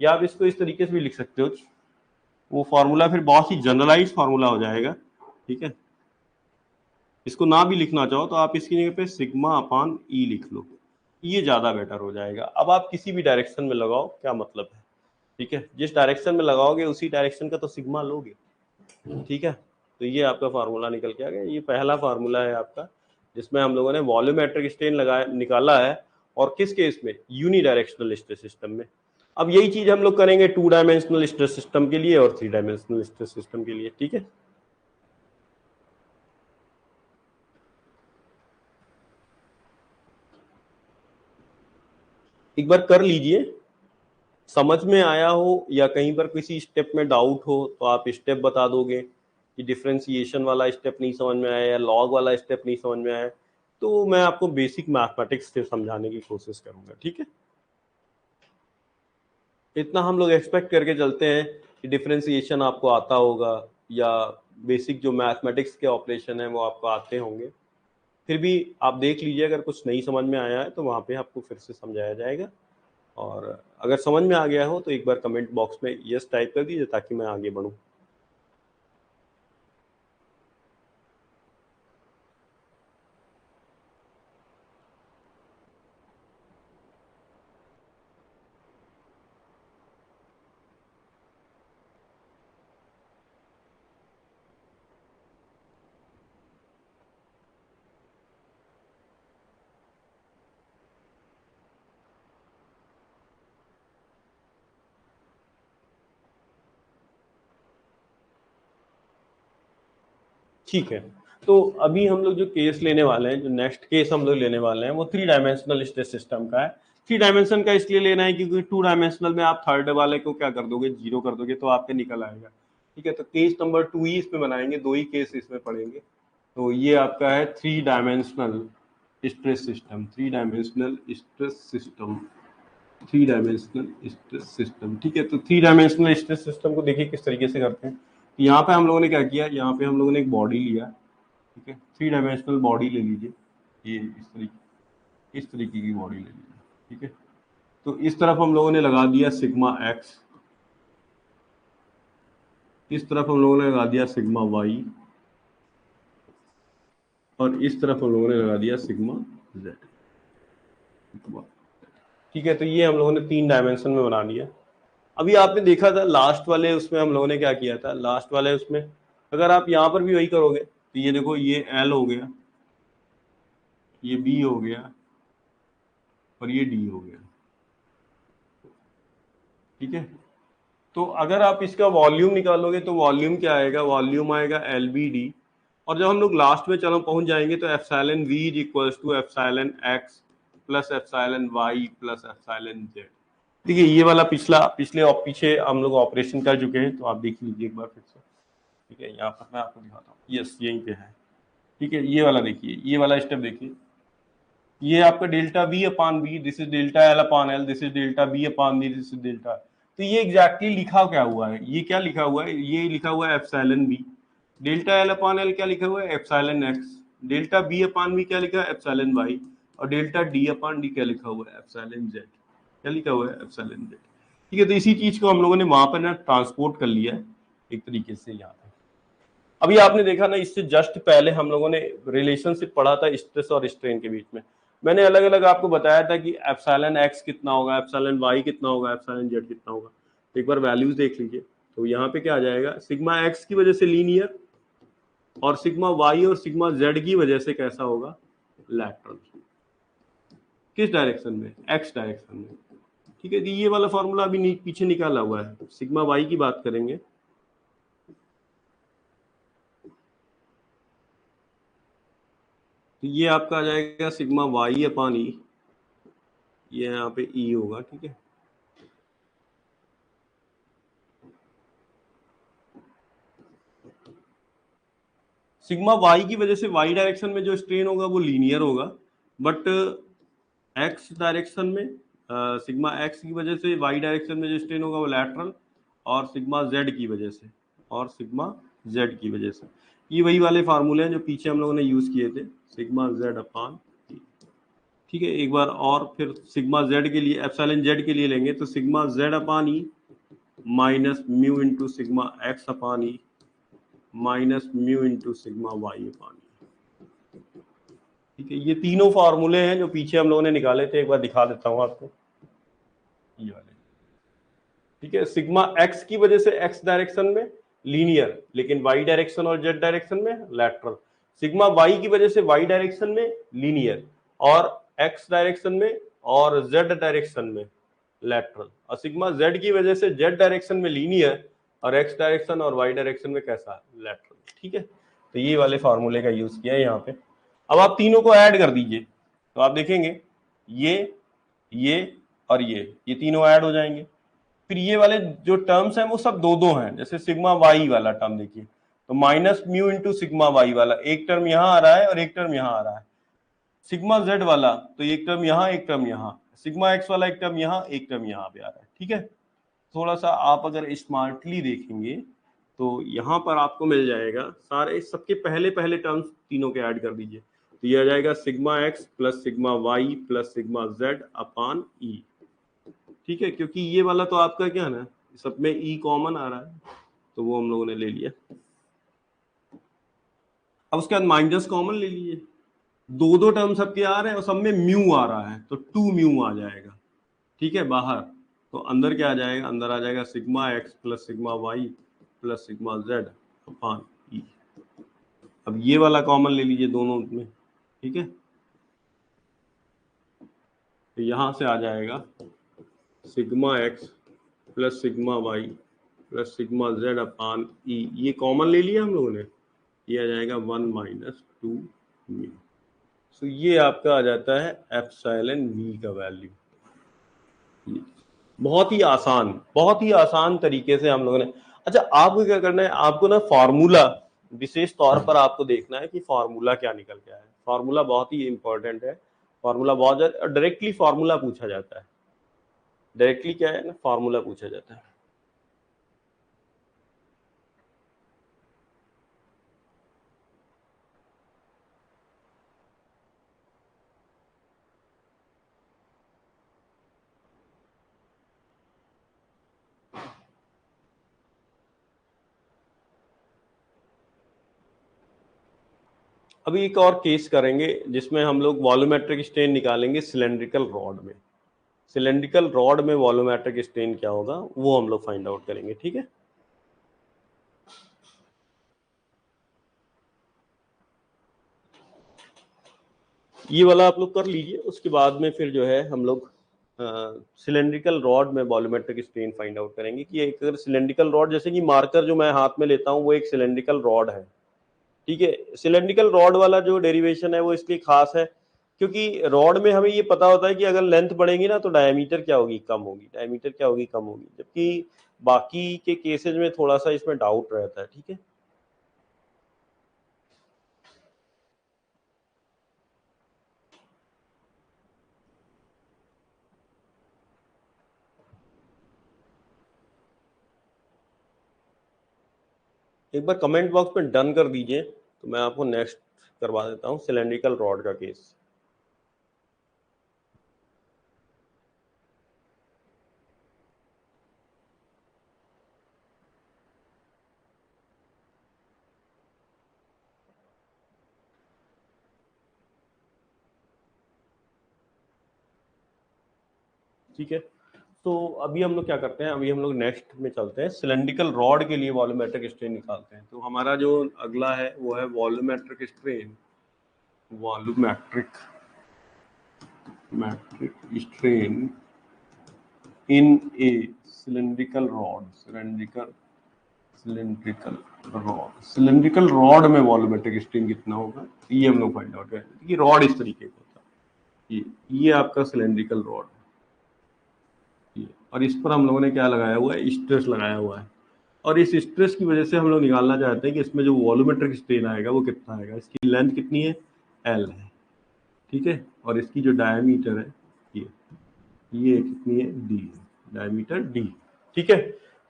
या आप इसको इस तरीके से भी लिख सकते हो, वो फार्मूला फिर बहुत ही जनरलाइज फार्मूला हो जाएगा। ठीक है, इसको ना भी लिखना चाहो तो आप इसकी जगह पे σ/e लिख लो, ये ज्यादा बेटर हो जाएगा। अब आप किसी भी डायरेक्शन में लगाओ, क्या मतलब है, ठीक है, जिस डायरेक्शन में लगाओगे उसी डायरेक्शन का तो सिग्मा लोगे। ठीक है, तो ये आपका फार्मूला निकल के आ गया। ये पहला फार्मूला है आपका जिसमें हम लोगों ने वॉल्यूमेट्रिक स्ट्रेन लगाया, निकाला है, और किस केस में, यूनिडायरेक्शनल स्ट्रेस सिस्टम में। अब यही चीज हम लोग करेंगे 2 डायमेंशनल स्ट्रेस सिस्टम के लिए और 3 डायमेंशनल स्ट्रेस सिस्टम के लिए। ठीक है, एक बार कर लीजिए, समझ में आया हो या कहीं पर किसी स्टेप में डाउट हो तो आप स्टेप बता दोगे कि डिफरेंशिएशन वाला स्टेप नहीं समझ में आया या लॉग वाला स्टेप नहीं समझ में आया, तो मैं आपको बेसिक मैथमेटिक्स से समझाने की कोशिश करूंगा। ठीक है, इतना हम लोग एक्सपेक्ट करके चलते हैं कि डिफरेंशिएशन आपको आता होगा, या बेसिक जो मैथमेटिक्स के ऑपरेशन है वो आपको आते होंगे। फिर भी आप देख लीजिए, अगर कुछ नहीं समझ में आया है तो वहाँ पे आपको फिर से समझाया जाएगा। और अगर समझ में आ गया हो तो एक बार कमेंट बॉक्स में यस टाइप कर दीजिए ताकि मैं आगे बढ़ूं। ठीक है, तो अभी हम लोग जो केस लेने वाले हैं, जो नेक्स्ट केस हम लोग लेने वाले हैं वो 3 डायमेंशनल स्ट्रेस सिस्टम का है। 3 डायमेंशन का इसलिए लेना है क्योंकि 2 डायमेंशनल में आप थर्ड वाले को क्या कर दोगे, 0 कर दोगे तो आपके निकल आएगा। ठीक है, तो केस नंबर 2 ही इसमें बनाएंगे, 2 ही केस इसमें पढ़ेंगे। तो ये आपका है 3 dimensional stress system, 3 dimensional stress system, 3 dimensional stress system. ठीक है, तो 3 डायमेंशनल स्ट्रेस सिस्टम को देखिए किस तरीके से करते हैं। यहाँ पे हम लोगों ने क्या किया, यहाँ पे हम लोगों ने एक बॉडी लिया। ठीक है, 3 डायमेंशनल बॉडी ले लीजिए, ये इस तरीके की बॉडी ले लीजिए। ठीक है, तो इस तरफ हम लोगों ने लगा दिया सिग्मा एक्स, इस तरफ हम लोगों ने लगा दिया सिग्मा वाई, और इस तरफ हम लोगों ने लगा दिया सिग्मा जेड। ठीक है, तो ये हम लोगों ने 3 डायमेंशन में बना लिया। अभी आपने देखा था लास्ट वाले उसमें हम लोगों ने क्या किया था, लास्ट वाले उसमें अगर आप यहाँ पर भी वही करोगे तो ये देखो, ये एल हो गया, ये बी हो गया, और ये डी हो गया। ठीक है, तो अगर आप इसका वॉल्यूम निकालोगे तो वॉल्यूम क्या आएगा, वॉल्यूम आएगा एल बी डी, और जब हम लोग लास्ट में चलो पहुंच जाएंगे तो epsilon V is equals to epsilon X plus epsilon Y plus epsilon Z. ठीक है, ये वाला पिछले और पीछे हम लोग ऑपरेशन कर चुके हैं, तो आप देख लीजिए एक बार फिर से। ठीक है, यहाँ पर मैं आपको दिखाता हूँ, यस यहीं पे है। ठीक है, ये वाला देखिए, ये वाला स्टेप देखिए, ये आपका delta V upon B, this is delta L upon L, this is delta B upon D, this is delta. तो ये एग्जैक्टली लिखा क्या हुआ है, ये क्या लिखा हुआ है, ये लिखा हुआ है epsilon B. Delta L upon L क्या लिखा हुआ है, एप्सिलॉन एक्स। डेल्टा बी अपान बी क्या लिखा है, एप्सिलॉन वाई। और डेल्टा डी अपान डी क्या लिखा हुआ है, एप्सिलॉन जेड। क्या लिखा हुआ है, एप्सिलॉन जेड। ठीक है, तो इसी चीज को हम लोगों ने वहां पर ना ट्रांसपोर्ट कर लिया है एक तरीके से यहाँ पे। अभी आपने देखा ना, इससे जस्ट पहले हम लोगों ने रिलेशनशिप पढ़ा था स्ट्रेस और स्ट्रेन के बीच में। मैंने अलग अलग आपको बताया था कि एप्सिलॉन एक्स कितना होगा, एप्सिलॉन वाई कितना होगा, एप्सिलॉन जेड कितना होगा। तो एक बार वैल्यूज देख लीजिए, तो यहाँ पे क्या आ जाएगा, सिग्मा एक्स की वजह से लीनियर, और सिग्मा वाई और सिग्मा जेड की वजह से कैसा होगा, लैटरल। किस डायरेक्शन में, एक्स डायरेक्शन में। ठीक है, तो ये वाला फॉर्मूला अभी पीछे निकाला हुआ है। सिग्मा वाई की बात करेंगे, तो ये आपका आ जाएगा सिग्मा वाई अपान ई, ये यहाँ पे ई होगा। ठीक है, सिग्मा वाई की वजह से वाई डायरेक्शन में जो स्ट्रेन होगा वो लीनियर होगा, बट एक्स डायरेक्शन में सिग्मा एक्स की वजह से वाई डायरेक्शन में जो स्ट्रेन होगा वो लैटरल, और सिग्मा जेड की वजह से, और सिग्मा जेड की वजह से। ये वही वाले फार्मूले हैं जो पीछे हम लोगों ने यूज किए थे, सिग्मा जेड अपान। ठीक है, एक बार और फिर सिग्मा जेड के लिए, एप्सिलॉन जेड के लिए लेंगे तो sigma z upon E minus mu into sigma x upon E minus mu into sigma y upon E. ठीक है, ये तीनों फार्मूले हैं जो पीछे हम लोगों ने निकाले थे, एक बार दिखा देता हूं आपको, ये वाले। ठीक है, सिग्मा एक्स की वजह से एक्स डायरेक्शन में लीनियर, लेकिन वाई डायरेक्शन और जेड डायरेक्शन में लैटरल। सिग्मा वाई की वजह से वाई डायरेक्शन में लीनियर, और एक्स डायरेक्शन में और जेड डायरेक्शन में लैटरल। और सिग्मा जेड की वजह से जेड डायरेक्शन में लीनियर, और एक्स डायरेक्शन और वाई डायरेक्शन में कैसा, लैटरल। ठीक है, तो ये वाले फार्मूले का यूज किया है यहाँ पे। अब आप तीनों को ऐड कर दीजिए, तो आप देखेंगे ये और ये तीनों ऐड हो जाएंगे। फिर ये वाले जो टर्म्स हैं वो सब दो दो हैं, जैसे सिग्मा वाई वाला टर्म देखिए, तो minus mu into sigma Y वाला एक टर्म यहाँ आ रहा है और एक टर्म यहाँ आ रहा है। सिग्मा जेड वाला तो एक टर्म यहाँ एक टर्म यहाँ, सिग्मा एक्स वाला एक टर्म यहाँ एक टर्म यहाँ पे आ रहा है। ठीक है, थोड़ा सा आप अगर स्मार्टली देखेंगे तो यहाँ पर आपको मिल जाएगा सारे, सबके पहले पहले टर्म्स तीनों के ऐड कर दीजिए, तो ये आ जाएगा sigma x plus sigma y plus sigma z upon E. ठीक है, क्योंकि ये वाला तो आपका क्या ना, सब में ई कॉमन आ रहा है, तो वो हम लोगों ने ले लिया। अब उसके बाद माइनस कॉमन ले लीजिए, दो दो टर्म सबके आ रहे हैं और सब में म्यू आ रहा है, तो 2 म्यू आ जाएगा। ठीक है, बाहर, तो अंदर क्या आ जाएगा, अंदर आ जाएगा sigma x plus sigma y plus sigma z upon E. अब ये वाला कॉमन ले लीजिए दोनों में। ठीक है, तो यहां से आ जाएगा sigma x plus sigma y plus sigma z upon E, ये कॉमन ले लिया हम लोगों ने, ये आ जाएगा 1 - 2 म्यू। सो ये आपका आ जाता है एप्सिलॉन वी का वैल्यू। बहुत ही आसान तरीके से हम लोगों ने। अच्छा, आपको क्या करना है, आपको ना फार्मूला विशेष तौर पर आपको देखना है कि फार्मूला क्या निकल के आया है। फार्मूला बहुत ही इंपॉर्टेंट है, फार्मूला बहुत ज्यादा, डायरेक्टली फार्मूला पूछा जाता है। डायरेक्टली क्या है ना, फार्मूला पूछा जाता है। अभी एक और केस करेंगे जिसमें हम लोग वॉल्यूमेट्रिक स्ट्रेन निकालेंगे सिलेंड्रिकल रॉड में। सिलेंड्रिकल रॉड में वॉल्यूमेट्रिक स्ट्रेन क्या होगा वो हम लोग फाइंड आउट करेंगे, ठीक है। ये वाला आप लोग कर लीजिए, उसके बाद में फिर जो है हम लोग सिलेंड्रिकल रॉड में वॉल्यूमेट्रिक स्ट्रेन फाइंड आउट करेंगे कि एक अगर सिलेंड्रिकल रॉड, जैसे कि मार्कर जो मैं हाथ में लेता हूँ वो एक सिलेंड्रिकल रॉड है, ठीक है। सिलेंड्रिकल रॉड वाला जो डेरिवेशन है वो इसलिए खास है क्योंकि रॉड में हमें ये पता होता है कि अगर लेंथ बढ़ेगी ना तो डायमीटर क्या होगी, कम होगी, डायमीटर क्या होगी, कम होगी, जबकि बाकी के केसेस में थोड़ा सा इसमें डाउट रहता है, ठीक है। एक बार कमेंट बॉक्स में डन कर दीजिए तो मैं आपको नेक्स्ट करवा देता हूँ सिलेंड्रिकल रॉड का केस। ठीक है, तो अभी हम लोग क्या करते हैं, अभी हम लोग नेक्स्ट में चलते हैं, सिलेंड्रिकल रॉड के लिए वॉल्यूमेट्रिक स्ट्रेन निकालते हैं। तो हमारा जो अगला है वो है volumetric strain, volumetric metric strain in a cylindrical rod, cylindrical rod में वॉल्यूमेट्रिक स्ट्रेन कितना होगा ये हम लोग फाइंड आउट करेंगे कि रॉड इस तरीके का होता है, ये आपका सिलेंड्रिकल रॉड है, और इस पर हम लोगों ने क्या लगाया हुआ है, स्ट्रेस लगाया हुआ है, और इस स्ट्रेस की वजह से हम लोग निकालना चाहते हैं कि इसमें जो वॉल्यूमेट्रिक स्ट्रेन आएगा वो कितना आएगा। इसकी लेंथ कितनी है, एल है, ठीक है, और इसकी जो डायमीटर है ये कितनी है, डी है, डायमीटर डी, ठीक है।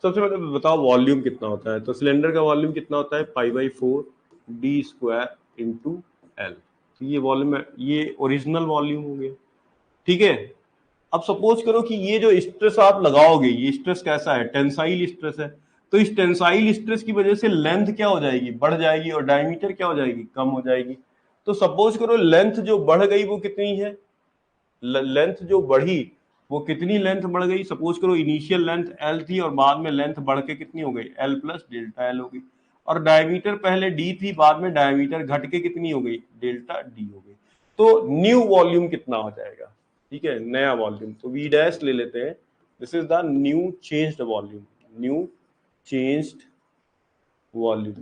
सबसे पहले बताओ वॉल्यूम कितना होता है, तो सिलेंडर का वॉल्यूम कितना होता है, π/4 डी स्क्वायर इंटू एल। तो ये वॉल्यूम है, ये ओरिजिनल वॉल्यूम हो गया, ठीक है। अब सपोज करो कि ये जो स्ट्रेस आप लगाओगे, ये स्ट्रेस कैसा है, टेंसाइल स्ट्रेस है, तो इस टेंसाइल स्ट्रेस की वजह से लेंथ क्या हो जाएगी, बढ़ जाएगी, और डायमीटर क्या हो जाएगी, कम हो जाएगी। तो सपोज करो लेंथ जो बढ़ गई वो कितनी है, लेंथ जो बढ़ी वो कितनी लेंथ बढ़ गई, सपोज करो इनिशियल लेंथ एल थी और बाद में लेंथ बढ़ के कितनी हो गई, एल प्लस डेल्टा एल हो गई, और डायमीटर पहले डी थी बाद में डायमीटर घट के कितनी हो गई, डेल्टा डी हो गई। तो न्यू वॉल्यूम कितना हो जाएगा, ठीक है, नया वॉल्यूम, तो वी डैश ले लेते हैं, this is the new changed volume, new changed volume.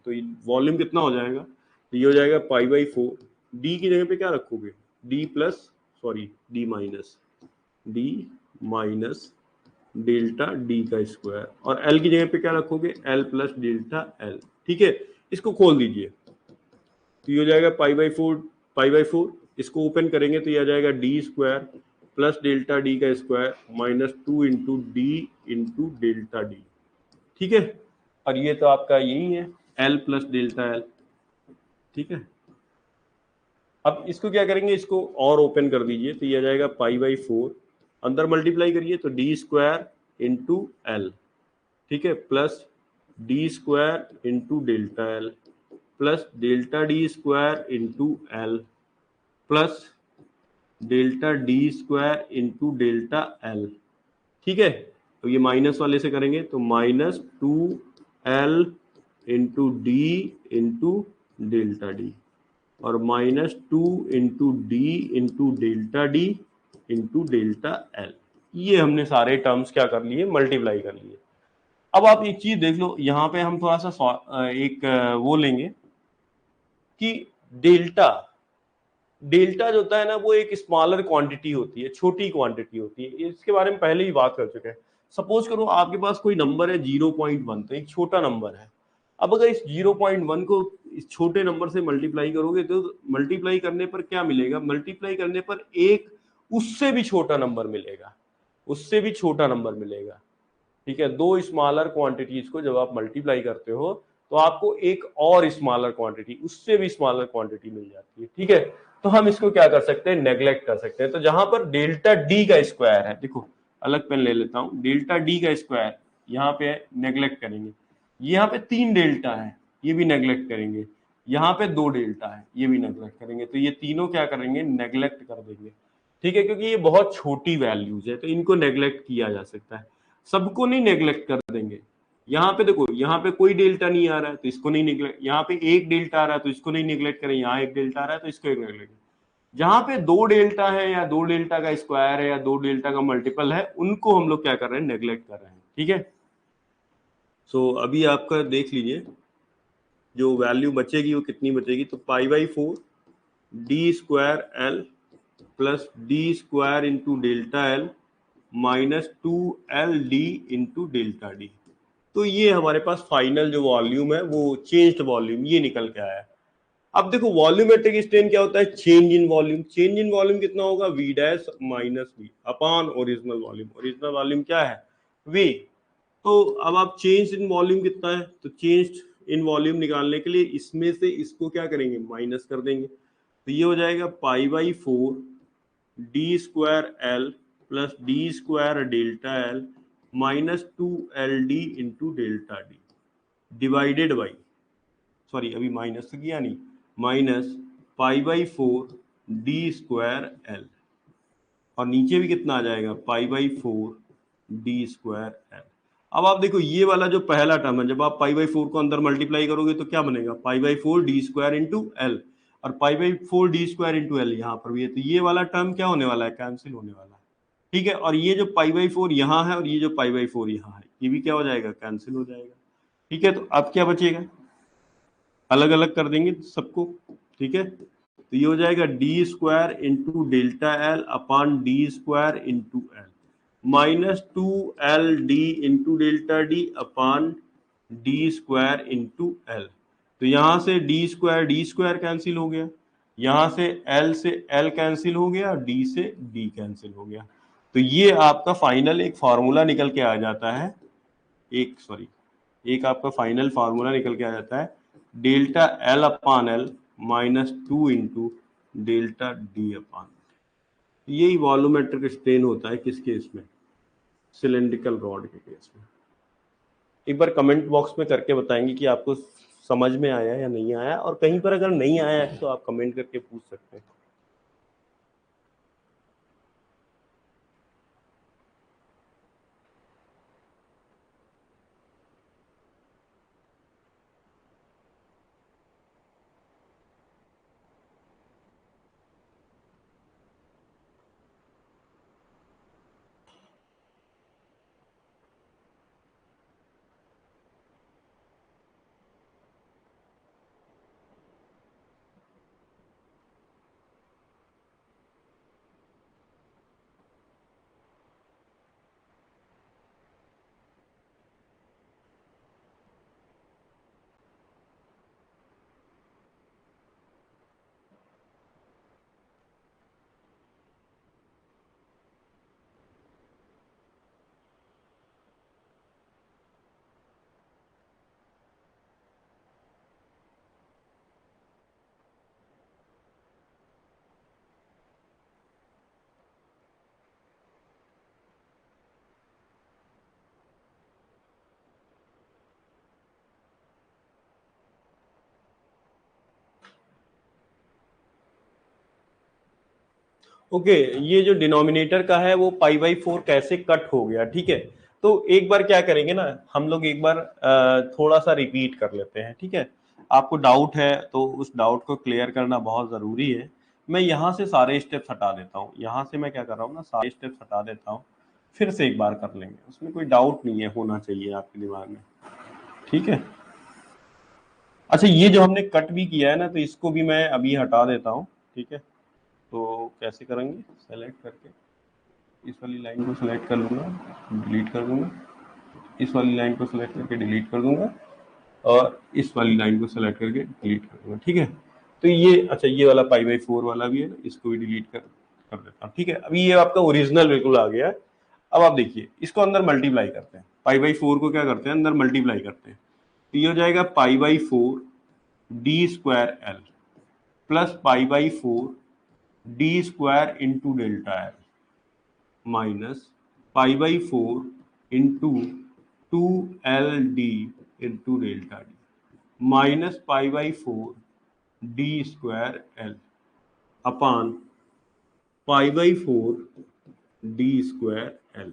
तो वॉल्यूम कितना हो जाएगा, तो ये हो जाएगा π/4, डी की जगह पे क्या रखोगे, डी माइनस डेल्टा डी का स्क्वायर, और एल की जगह पे क्या रखोगे, एल प्लस डेल्टा एल, ठीक है। इसको खोल दीजिए तो ये हो जाएगा π/4, इसको ओपन करेंगे तो ये आ जाएगा d square plus delta d का square minus 2 into d into delta d, ठीक है। और ये तो आपका यही है एल प्लस डेल्टा एल, ठीक है। अब इसको क्या करेंगे, इसको और ओपन कर दीजिए तो ये आ जाएगा π/4, अंदर मल्टीप्लाई करिए तो डी स्क्वायर इंटू एल, ठीक है, plus d square into delta L plus delta D square into L plus delta D square into delta L, ठीक है। तो ये माइनस वाले से करेंगे तो -2l into d into delta D और -2 into d into delta D into delta L, ये हमने सारे टर्म्स क्या कर लिए, मल्टीप्लाई कर लिए। अब आप एक चीज देख लो, यहाँ पे हम थोड़ा सा एक वो लेंगे कि डेल्टा जो होता है ना वो एक स्मॉलर क्वांटिटी होती है, छोटी क्वांटिटी होती है, इसके बारे में पहले ही बात कर चुके हैं। सपोज करो आपके पास कोई नंबर है 0.1, तो एक छोटा नंबर है। अब अगर इस 0.1 को इस छोटे नंबर से मल्टीप्लाई करोगे तो मल्टीप्लाई करने पर क्या मिलेगा, मल्टीप्लाई करने पर एक उससे भी छोटा नंबर मिलेगा, उससे भी छोटा नंबर मिलेगा, ठीक है। दो स्मॉलर क्वांटिटीज को जब आप मल्टीप्लाई करते हो तो आपको एक और स्मॉलर क्वांटिटी, उससे भी स्मॉलर क्वांटिटी मिल जाती है, ठीक है। तो हम इसको क्या कर सकते हैं, नेग्लेक्ट कर सकते हैं। तो जहां पर डेल्टा डी का स्क्वायर है, देखो अलग पेन ले लेता हूं, डेल्टा डी का स्क्वायर यहाँ पे नेग्लेक्ट करेंगे, यहाँ पे 3 डेल्टा है, ये भी नेग्लेक्ट करेंगे, यहाँ पे 2 डेल्टा है, ये भी नेग्लेक्ट करेंगे, तो ये तीनों क्या करेंगे, नेग्लेक्ट कर देंगे, ठीक है, क्योंकि ये बहुत छोटी वैल्यूज है तो इनको नेग्लेक्ट किया जा सकता है, सबको नहीं नेग्लेक्ट कर देंगे। यहाँ पे देखो, यहाँ पे कोई डेल्टा नहीं आ रहा है तो इसको नहीं निगलेक्ट, यहाँ पे एक डेल्टा आ रहा है तो इसको नहीं निगलेक्ट करें, यहाँ एक डेल्टा आ रहा है तो इसको निगलेक्ट। जहां पे 2 डेल्टा है या 2 डेल्टा का स्क्वायर है या 2 डेल्टा का मल्टीपल है, उनको हम लोग क्या कर रहे हैं, नेग्लेक्ट कर रहे हैं, ठीक है। सो अभी आपका देख लीजिए जो वैल्यू बचेगी वो कितनी बचेगी, तो π/4 d square l plus d square into delta l minus 2LD into delta d. तो ये हमारे पास फाइनल जो वॉल्यूम है वो चेंज्ड वॉल्यूम ये निकल के आया है। अब देखो वॉल्यूमेट्रिक स्ट्रेन क्या होता है, change in volume. Change in volume कितना होगा, V dash minus V upon original volume. Original volume क्या है, V। तो अब आप चेंज इन वॉल्यूम कितना है, तो चेंज इन वॉल्यूम निकालने के लिए इसमें से इसको क्या करेंगे, माइनस कर देंगे, तो ये हो जाएगा π/4 d square l plus d square delta l minus 2LD into delta d divided by, sorry अभी माइनस तो किया नहीं, माइनस π/4 डी स्क्वायर एल, और नीचे भी कितना आ जाएगा, π/4 डी स्क्वायर एल। अब आप देखो ये वाला जो पहला टर्म है, जब आप π/4 को अंदर मल्टीप्लाई करोगे तो क्या बनेगा, π/4 डी स्क्वायर इंटू एल, और π/4 डी स्क्वायर इंटू एल यहाँ पर भी है, तो ये वाला टर्म क्या होने वाला है, कैंसिल होने वाला है, ठीक है। और ये जो π/4 यहाँ है और ये जो π/4 यहाँ है, ये भी क्या हो जाएगा, कैंसिल हो जाएगा, ठीक है। तो अब क्या बचेगा, अलग अलग कर देंगे सबको, ठीक है। तो ये हो जाएगा d square into delta L upon D square into L minus 2LD into delta D upon D square into L. तो यहां से डी स्क्वायर कैंसिल हो गया, यहां से एल कैंसिल हो गया, डी से डी कैंसिल हो गया। तो ये आपका फाइनल एक फार्मूला निकल के आ जाता है, एक आपका फाइनल फार्मूला निकल के आ जाता है, delta L upon L minus 2 into delta D upon. यही वॉल्यूमेट्रिक स्ट्रेन होता है किस केस में, सिलेंड्रिकल रॉड के केस में। एक बार कमेंट बॉक्स में करके बताएंगे कि आपको समझ में आया या नहीं आया, और कहीं पर अगर नहीं आया है तो आप कमेंट करके पूछ सकते हैं। ओके, ये जो डिनोमिनेटर का है वो π/4 कैसे कट हो गया, ठीक है। तो एक बार क्या करेंगे ना, हम लोग एक बार थोड़ा सा रिपीट कर लेते हैं, ठीक है। आपको डाउट है तो उस डाउट को क्लियर करना बहुत जरूरी है। मैं यहाँ से सारे स्टेप्स हटा देता हूँ, यहाँ से मैं क्या कर रहा हूँ ना, सारे स्टेप्स हटा देता हूँ, फिर से एक बार कर लेंगे, उसमें कोई डाउट नहीं है, होना चाहिए आपके दिमाग में, ठीक है। अच्छा, ये जो हमने कट भी किया है ना, तो इसको भी मैं अभी हटा देता हूँ, ठीक है। तो कैसे करेंगे, सेलेक्ट करके इस वाली लाइन को सिलेक्ट कर लूँगा, डिलीट कर दूंगा, इस वाली लाइन को सिलेक्ट करके डिलीट कर दूंगा, और इस वाली लाइन को सिलेक्ट करके डिलीट कर दूंगा, ठीक है। तो ये अच्छा, ये वाला π/4 वाला भी है, इसको भी डिलीट कर देता हूँ, ठीक है। अभी ये आपका ओरिजिनल बिल्कुल आ गया है। अब आप देखिए इसको अंदर मल्टीप्लाई करते हैं, π/4 को क्या करते हैं, अंदर मल्टीप्लाई करते हैं, तो ये हो जाएगा π/4 d square l plus π/4 d square into delta l minus π/4 into 2LD into delta d minus π/4 d square l upon pi by 4 d square l.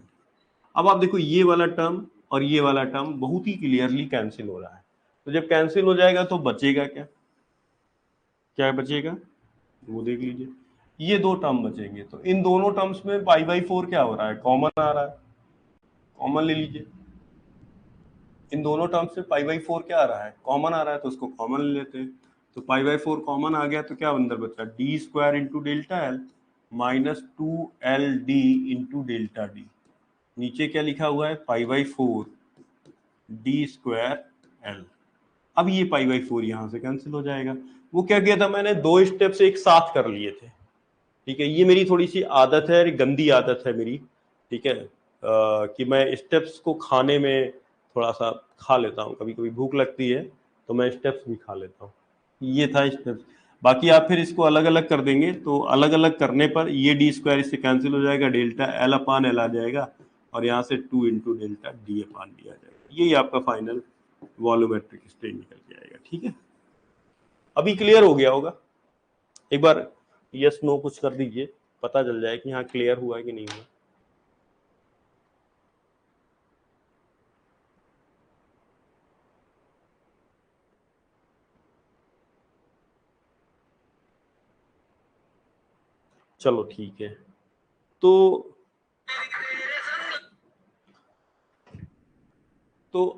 अब आप देखो ये वाला टर्म और ये वाला टर्म बहुत ही क्लियरली कैंसिल हो रहा है, तो जब कैंसिल हो जाएगा तो बचेगा क्या, क्या बचेगा वो देख लीजिए, ये दो टर्म बचेंगे। तो इन दोनों टर्म्स में पाई बाई 4 क्या हो रहा है, कॉमन आ रहा है, कॉमन ले लीजिए। इन दोनों टर्म्स में पाई बाई 4 क्या आ रहा है, कॉमन आ रहा है, तो उसको कॉमन ले लेते हैं। तो पाई बाई 4 कॉमन आ गया तो क्या अंदर बचा, D square into delta l minus 2LD into delta D. नीचे क्या लिखा हुआ है, पाई बाई 4 डी स्क्वायर एल। अब ये पाई बाई 4 यहां से कैंसिल हो जाएगा। वो क्या किया था मैंने, दो स्टेप्स एक साथ कर लिए थे, ठीक है। ये मेरी थोड़ी सी आदत है, गंदी आदत है मेरी, ठीक है, कि मैं स्टेप्स को खाने में थोड़ा सा खा लेता हूँ, कभी कभी भूख लगती है तो मैं स्टेप्स भी खा लेता हूँ। ये था स्टेप्स। बाकी आप फिर इसको अलग अलग कर देंगे तो अलग अलग करने पर ये डी स्क्वायर इससे कैंसिल हो जाएगा, डेल्टा एल अपान एल आ जाएगा और यहाँ से 2 इंटू डेल्टा डी अपान डी आ जाएगा। यही आपका फाइनल वॉल्यूमेट्रिक स्ट्रेन निकल के आएगा, ठीक है। अभी क्लियर हो गया होगा, एक बार यस नो कुछ कर दीजिए, पता चल जाए कि हाँ क्लियर हुआ है कि नहीं हुआ। चलो ठीक है, तो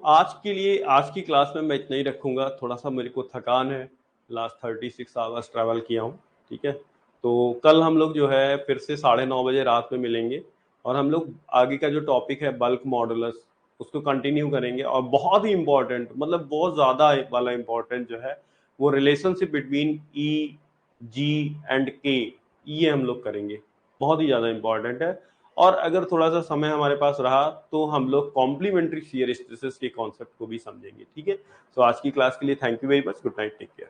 आज के लिए आज की क्लास में मैं इतना ही रखूंगा। थोड़ा सा मेरे को थकान है, लास्ट 36 आवर्स ट्रैवल किया हूँ, ठीक है। तो कल हम लोग जो है फिर से 9:30 बजे रात में मिलेंगे और हम लोग आगे का जो टॉपिक है बल्क मॉडुलस उसको कंटिन्यू करेंगे। और बहुत ही इंपॉर्टेंट, मतलब बहुत ज्यादा वाला इंपॉर्टेंट जो है वो relationship between E G and K, ये हम लोग करेंगे, बहुत ही ज्यादा इंपॉर्टेंट है। और अगर थोड़ा सा समय हमारे पास रहा तो हम लोग कॉम्प्लीमेंट्री शियर स्ट्रेसेस के कॉन्सेप्ट को भी समझेंगे, ठीक है। तो आज की क्लास के लिए thank you very much, good night, take care.